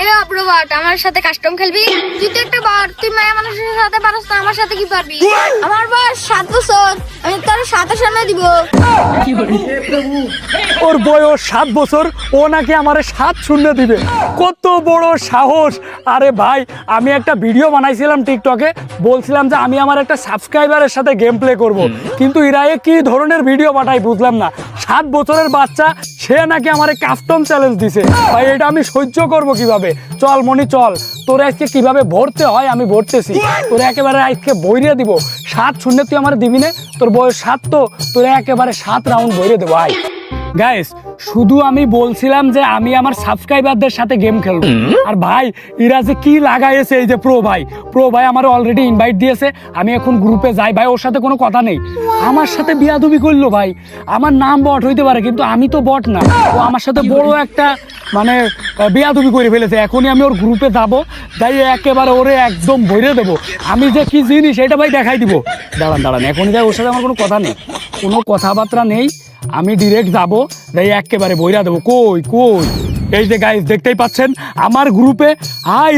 এ অপ্রবাট আমার সাথে কাস্টম খেলবি? তুই তো একটা বার, তুই মায়া মানুষের সাথে পারস না, আমার সাথে কি পারবি? আমার বয়স 7 বছর, আমি তোর 27 দিব। ওর বয়স 7 বছর, ও নাকি আমারে 7-0 দিবে। কত বড় সাহস! আরে ভাই, আমি একটা ভিডিও বানাইছিলাম টিকটকে, বলছিলাম যে আমি আমার একটা সাবস্ক্রাইবারের সাথে গেম প্লে করব, কিন্তু এরা কি ধরনের ভিডিও পাঠাই বুঝলাম না। 7 বছরের বাচ্চা, সে নাকি আমারে কাস্টম চ্যালেঞ্জ দিছে। ভাই এটা আমি সহ্য করব কিভাবে? চল মনি চল, তোর আজকে কিভাবে ভরতে হয় আমি ভরতেছি। তোর একেবারে আজকে বইরে দিব। 7-0 তুই আমার দিবি না? তোর বয়স 7, তো তোর একেবারে 7 রাউন্ড বইরে দেবো। ভাই গাইস, শুধু আমি বলছিলাম যে আমি আমার সাবস্ক্রাইবারদের সাথে গেম খেলবো, আর ভাই এরা যে কি লাগাইছে। এই যে প্রো ভাই আমার অলরেডি ইনভাইট দিয়েছে, আমি এখন গ্রুপে যাই। ভাই ওর সাথে কোনো কথা নেই, আমার সাথে বিয়াদবি করলো। ভাই আমার নাম বট হইতে পারে, কিন্তু আমি তো বট না। ও আমার সাথে বড় একটা মানে বিয়াদবি করে ফেলেছে। এখনই আমি ওর গ্রুপে যাবো, যাই একেবারে ওরে একদম ভরে দেবো। আমি যে কি জিনিস এটা ভাই দেখাই দিব। দাঁড়ান, এখনই যাই, ওর সাথে আমার কোনো কথা নেই, কোনো কথাবার্তা নেই। আমি ডিরেক্ট যাবো, যাই একেবারে বইরা দেবো। কই এই যে গাইস দেখতেই পাচ্ছেন আমার গ্রুপে হাই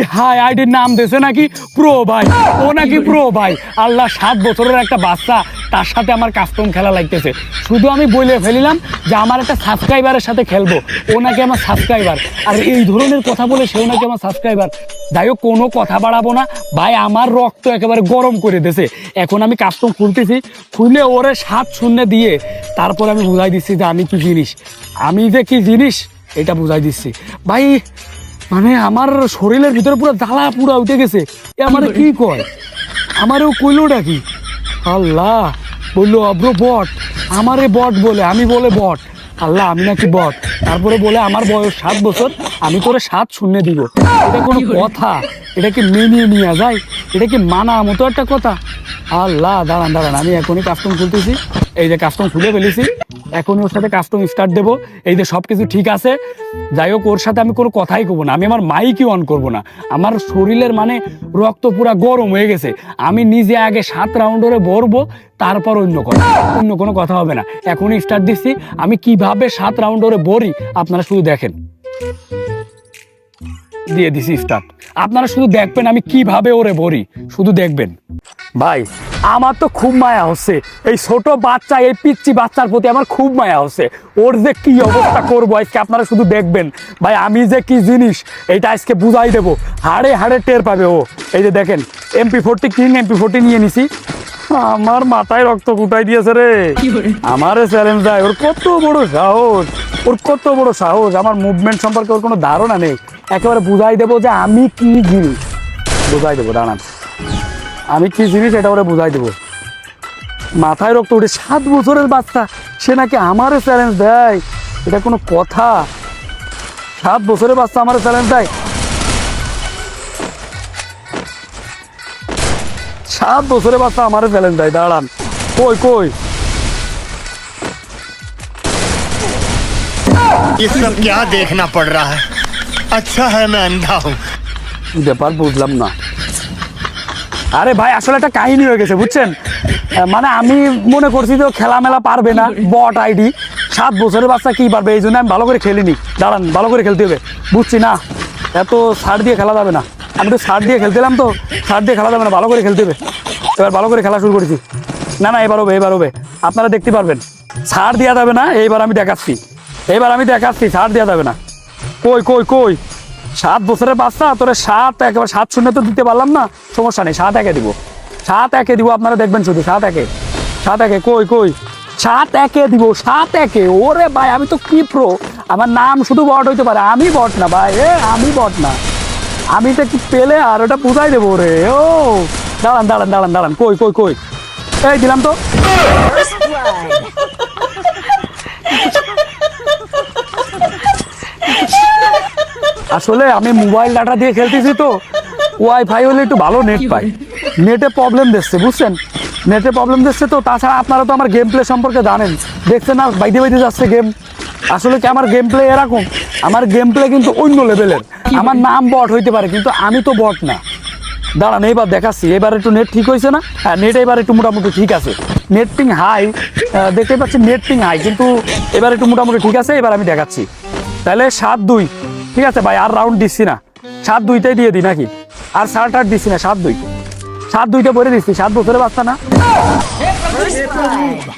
আইডির নাম দিয়েছে নাকি প্রো ভাই। ও নাকি প্রো ভাই। আল্লাহ, 7 বছরের একটা বাচ্চা, তার সাথে আমার কাস্টম খেলা লাগতেছে। শুধু আমি বলে ফেলিলাম যে আমার একটা সাবস্ক্রাইবারের সাথে খেলবো, ও নাকি আমার সাবস্ক্রাইবার। আর এই ধরনের কথা বলে সেও নাকি আমার সাবস্ক্রাইবার। যাই হোক, কোনো কথা বাড়াবো না ভাই, আমার রক্ত একেবারে গরম করে দিয়েছে। এখন আমি কাস্টম খুলতেছি, খুলে ওরে 7-0 দিয়ে তারপর আমি বুঝাই দিচ্ছি যে আমি কি জিনিস, আমি যে কি জিনিস এটা বুঝাই দিচ্ছি। ভাই মানে আমার শরীরের ভিতরে পুরো জ্বালা পুরা উঠে গেছে। এ আমারে কি কয়, আমারও কইলোটা কি? আল্লাহ, বললো অব্র বট, আমারে বট বলে, আমি বলে বট। আল্লাহ, আমি নাকি বট? তারপরে বলে আমার বয়স 7 বছর, আমি তোরে 7-0 দিব। এটা কোনো কথা? এটা কি মেনে নিয়ে যায়? এটা কি মানা মতো একটা কথা? আল্লাহ, দাঁড়ান, আমি এখনই কাস্টম খুলতেছি। এই যে কাস্টম খুলে ফেলেছি, এখনই ওর সাথে কাস্টম স্টার্ট দেবো। এই যে সব কিছু ঠিক আছে। যাই হোক, ওর সাথে আমি কোনো কথাই করবো না, আমি আমার মাইকই অন করবো না। আমার শরীরের মানে রক্ত পুরা গরম হয়ে গেছে। আমি নিজে আগে 7 রাউন্ড ওরে ভরবো, তারপর অন্য কোনো কথা হবে না। এখনই স্টার্ট দিচ্ছি। আমি কিভাবে 7 রাউন্ড ওরে ভরি আপনারা শুধু দেখেন। দিয়ে দিছি স্টার্ট, আপনারা শুধু দেখবেন আমি কিভাবে ওরে ভরি, শুধু দেখবেন। ভাই আমার তো খুব মায়া হচ্ছে, এই ছোট বাচ্চা, এই পিচ্চি বাচ্চার প্রতি আমার খুব মায়া হচ্ছে। ওর যে কি অবস্থা করবো আজকে আপনারা শুধু দেখবেন। ভাই আমি যে কি জিনিস এইটা আজকে বুঝাই দেবো, হাড়ে টের পাবে ও। এই যে দেখেন, MP40 কিং, MP40 নিয়ে নিছি। আমার মাথায় রক্ত ফুটাই দিয়েছে রে। আমারে চ্যালেঞ্জ দেয়, ওর কত বড় সাহস, আমার মুভমেন্ট সম্পর্কে ওর কোনো ধারণা নেই। একেবারে বুঝাই দেবো যে আমি কি জিনিস, বুঝাই দেবো। দাঁড়ান, আমি কি জিনিস এটা ওরে বুঝাই দেবো। মাথায় রক্ত উঠে, 7 বছরের বাচ্চা, সে নাকি আমারে চ্যালেঞ্জ দেয়? এটা কোনো কথা? 7 বছরের বাচ্চা আমারে চ্যালেঞ্জ দেয়? 7 বছরের বাচ্চা আমারে চ্যালেঞ্জ দেয়। দাঁড়ান, কই ये सब क्या देखना पड़ रहा है? अच्छा है मैं अंधा हूँ। ব্যাপার বুঝলাম না। আরে ভাই, আসলে একটা কাহিনী হয়ে গেছে বুঝছেন। মানে আমি মনে করছি যে খেলা মেলা পারবে না, বট আইডি, 7 বছরের বাচ্চা কি পারবে, এই জন্য আমি ভালো করে খেলিনি। দাঁড়ান, ভালো করে খেলতে হবে, বুঝছি না এত ছাড় দিয়ে খেলা যাবে না। আমি তো ছাড় দিয়ে খেলতেলাম, তো ছাড় দিয়ে খেলা যাবে না, ভালো করে খেলতে হবে। এবার ভালো করে খেলা শুরু করেছি। না এবার হবে, আপনারা দেখতে পারবেন। ছাড় দেওয়া যাবে না, এইবার আমি দেখাচ্ছি, ছাড় দেওয়া যাবে না। কই 7 বছরের বাচ্চা, তোরে 7 একেবারে 7-0 তো দিতে পারলাম না, সমস্যা নেই, 7-1 দিব, 7-1 দিব। আপনারা দেখবেন শুধু 7-1 কই 7-1 দিব, 7-1। ওরে ভাই, আমি তো কি প্রো, আমার নাম শুধু বট হইতে পারে, আমি বট না ভাই, আমি বট না, আমি তো কি পেলে আর ওটা বুঝাই দেবো রে। ও দাঁড়ান, কই এই দিলাম তো। আসলে আমি মোবাইল ডাটা দিয়ে খেলতেছি, তো ওয়াইফাই হলে একটু ভালো নেট পাই, নেটে প্রবলেম দিচ্ছে বুঝছেন, তো। তাছাড়া আপনারা তো আমার গেম প্লে সম্পর্কে জানেন, দেখছেন না বাইতে যাচ্ছে গেম। আসলে কি আমার গেম প্লে এরকম? আমার গেম প্লে কিন্তু অন্য লেভেলের। আমার নাম বট হইতে পারে, কিন্তু আমি তো বট না। দাঁড়ান, এইবার দেখাচ্ছি। এবার একটু নেট ঠিক হয়েছে না? হ্যাঁ, নেট এবার একটু মোটামুটি ঠিক আছে। নেট পিং হাই, দেখতে পাচ্ছি নেট পিং হাই, কিন্তু এবার একটু মোটামুটি ঠিক আছে। এবার আমি দেখাচ্ছি। তাহলে 7-2, ঠিক আছে ভাই, আর রাউন্ড দিচ্ছি না। 7-2-তেই দিয়ে দিই নাকি? আর 7-8 দিচ্ছি না, 7-2, 7-2-তে পরে দিচ্ছি। 7 বছরের বাচ্চা না?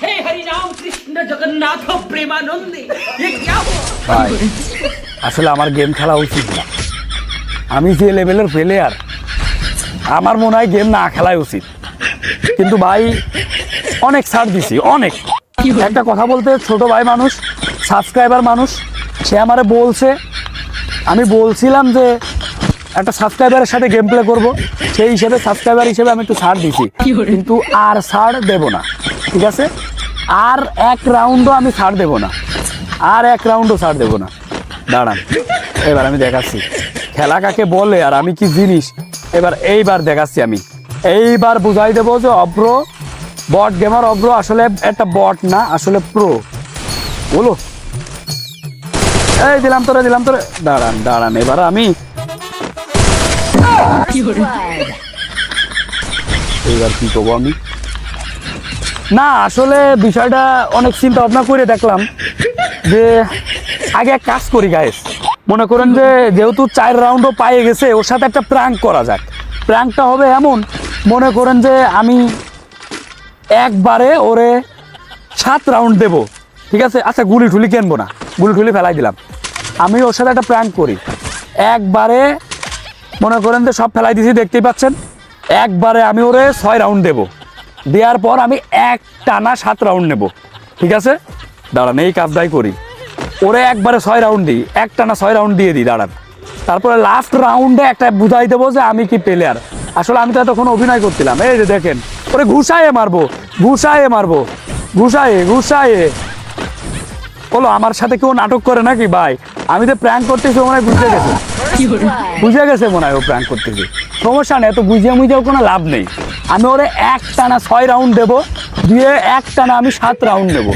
हे हरि राम कृष्ण जगन्नाथ प्रेमानंदी ये क्या हुआ ভাই আসলে আমার গেম খেলা উচিত না। আমি যে লেভেলের প্লেয়ার, আমার মনে হয় গেম না খেলাই উচিত। কিন্তু ভাই অনেক ছাড় দিছি, অনেক। একটা কথা বলতে, ছোট ভাই মানুষ, সাবস্ক্রাইবার মানুষ, সে আমারে বলছে, আমি বলছিলাম যে একটা সাবস্ক্রাইবারের সাথে গেম প্লে করবো, সেই হিসেবে সাবস্ক্রাইবার হিসেবে আমি একটু ছাড় দিছি, কিন্তু আর ছাড় দেব না। ঠিক আছে, আর এক রাউন্ডও আমি ছাড় দেব না, আর এক রাউন্ডও ছাড় দেব না। দাঁড়ান, এবার আমি দেখাচ্ছি খেলা কাকে বলে আর আমি কি জিনিস। এইবার দেখাচ্ছি আমি, এইবার বুঝাই দেবো যে অব্র বট গেমার অব্র আসলে একটা বট না, আসলে প্রো। বলো, এই দিলাম তোরে। দাঁড়ান এবার আমি এইবার কি করবো আমি। না আসলে বিষয়টা অনেক চিন্তা ভাবনা করে দেখলাম যে আগে এক কাজ করি গাইস। মনে করেন যে যেহেতু 4 রাউন্ডও পায়ে গেছে, ওর সাথে একটা প্র্যাঙ্ক করা যাক। প্র্যাঙ্কটা হবে এমন, মনে করেন যে আমি একবারে ওরে 7 রাউন্ড দেব। ঠিক আছে, আচ্ছা গুলি টুলি কিনবো না, গুলি টুলি ফেলাই দিলাম। আমি ওর সাথে একটা প্র্যাঙ্ক করি, একবারে মনে করেন যে সব ফেলাই দিছি, দেখতেই পাচ্ছেন। একবারে আমি ওরে 6 রাউন্ড দেব, দেওয়ার পর আমি এক টানা 7 রাউন্ড নেব। ঠিক আছে, দাঁড়ান এই কাজটাই করি। ওরে একবারে 6 রাউন্ড দিই, এক টানা 6 রাউন্ড দিয়ে দিই। দাঁড়ান, তারপরে লাস্ট রাউন্ডে একটা বুঝাই দেবো যে আমি কি প্লেয়ার। আসলে আমি তো এতক্ষণ অভিনয় করছিলাম। এই যে দেখেন, ওরে ঘুষায়ে মারবো। বলো, আমার সাথে কেউ নাটক করে নাকি ভাই? আমি তো প্র্যাঙ্ক করতেছি, মনে হয় বুঝে গেছে মনে হয় ও প্র্যাঙ্ক করতেছি। সমস্যা নেই, এত বুঝিয়েও কোনো লাভ নেই। আমি ওরে এক টানা 6 রাউন্ড দেবো, দিয়ে এক টানা আমি 7 রাউন্ড নেব।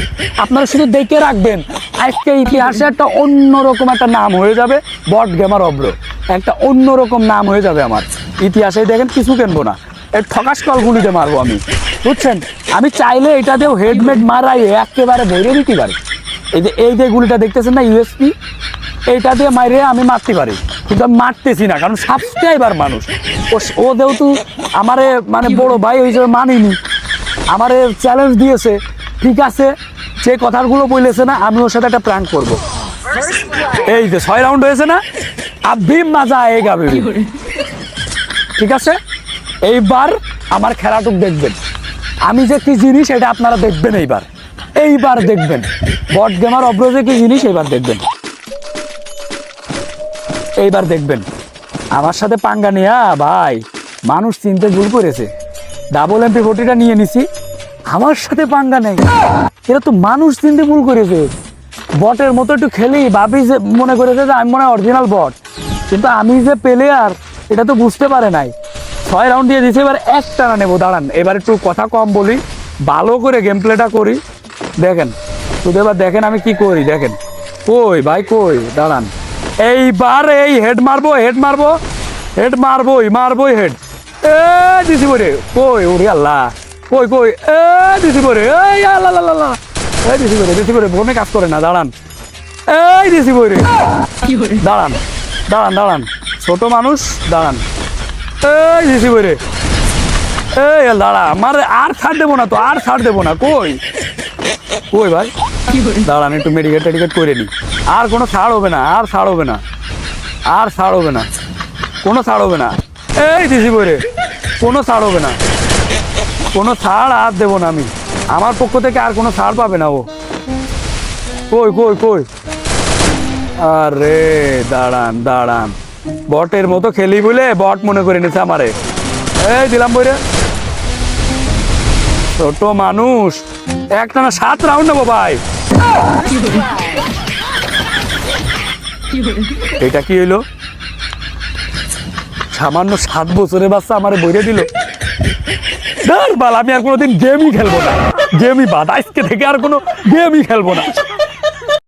আপনারা শুধু দেখে রাখবেন, আজকে ইতিহাসে একটা অন্যরকম একটা নাম হয়ে যাবে বট গেমার অব্র। একটা অন্যরকম নাম হয়ে যাবে আমার ইতিহাসে। দেখেন, কিছু কিনবো না, এই ঠকাস কলগুলিতে মারবো আমি, বুঝছেন? আমি চাইলে এটা দিয়েও হেডমেট মারাই একেবারে ভরে দিতে পারি। এই যে গুলিটা দেখতেছেন না, ইউএসপি, এইটা দিয়ে মাইরে আমি মারতে পারি, কিন্তু আমি মারতেছি না, কারণ সাবস্ক্রাইবার মানুষ। ও যেহেতু আমারে মানে বড় ভাই ওই হিসেবে মানিনি, আমারে চ্যালেঞ্জ দিয়েছে। ঠিক আছে, যে কথাগুলো বলেছে না, আমি ওর সাথে একটা প্র্যাঙ্ক করবো। এই যে 6 রাউন্ড হয়েছে না, আবি মজা আয়েগা বেবি। ঠিক আছে, এইবার আমার খেলাটুক দেখবেন, আমি যে কি জিনিস এটা আপনারা দেখবেন। এইবার দেখবেন বট গেমার অব্র যে কি জিনিস, এইবার দেখবেন আমার সাথে পাঙ্গা নিয়া ভাই মানুষ চিনতে ভুল করেছে। ডাবল MP40টা নিয়ে নিছি, আমার সাথে পাঙ্গা নেই, এরা তো মানুষ চিনতে ভুল করেছে। বটের মতো একটু খেলি, ভাবি যে মনে করেছে যে আমি মনে হয় অরিজিনাল বট, কিন্তু আমি যে প্লেয়ার এটা তো বুঝতে পারে নাই। 6 রাউন্ড দিয়ে দিয়েছি, এবার এক টানা নেবো। দাঁড়ান, এবার একটু কথা কম বলি, ভালো করে গেম প্লেটা করি। দেখেন শুধু, এবার দেখেন আমি কি করি। দেখেন, কই ভাই কই, দাঁড়ান। এইবার এই হেড মারবোই হেড। এ দিছি বরে, কই ওরে আল্লাহ, কই এ দিছি বরে, এই আল্লাহ, এই দিছি বরে ফোনে কাজ করে না। দাঁড়ান, এই দিছি বরে, দাঁড়ান ছোট মানুষ, দাঁড়ান, এই দিছি বরে, এই দাঁড়া, আমার আর ছাড় দেবো না তো, কই ভাই, দাঁড়ান একটু মেডিকেট করে নি। আর কোনো ছাড় হবে না, এই দিছি বরে, কোনো ছাড় হবে না, কোনো ছাড় আর দেবো না আমি। আমার পক্ষ থেকে আর কোনো ছাড় পাবে না ও। কই আরে দাঁড়ান, বটের মতো খেলি বলে বট মনে করে নিছে আমারে। এই দিলাম বইরে, ছোট মানুষ, একটানা 7 রাউন্ড নেবো ভাই। এটা কি হইলো? সামান্য 7 বছরের বাচ্চা আমারে বইরে দিল। আমি আর কোনোদিন গেমই খেলবো না, গেমই বাদ, আজকে থেকে আর কোনো গেমই খেলবো না।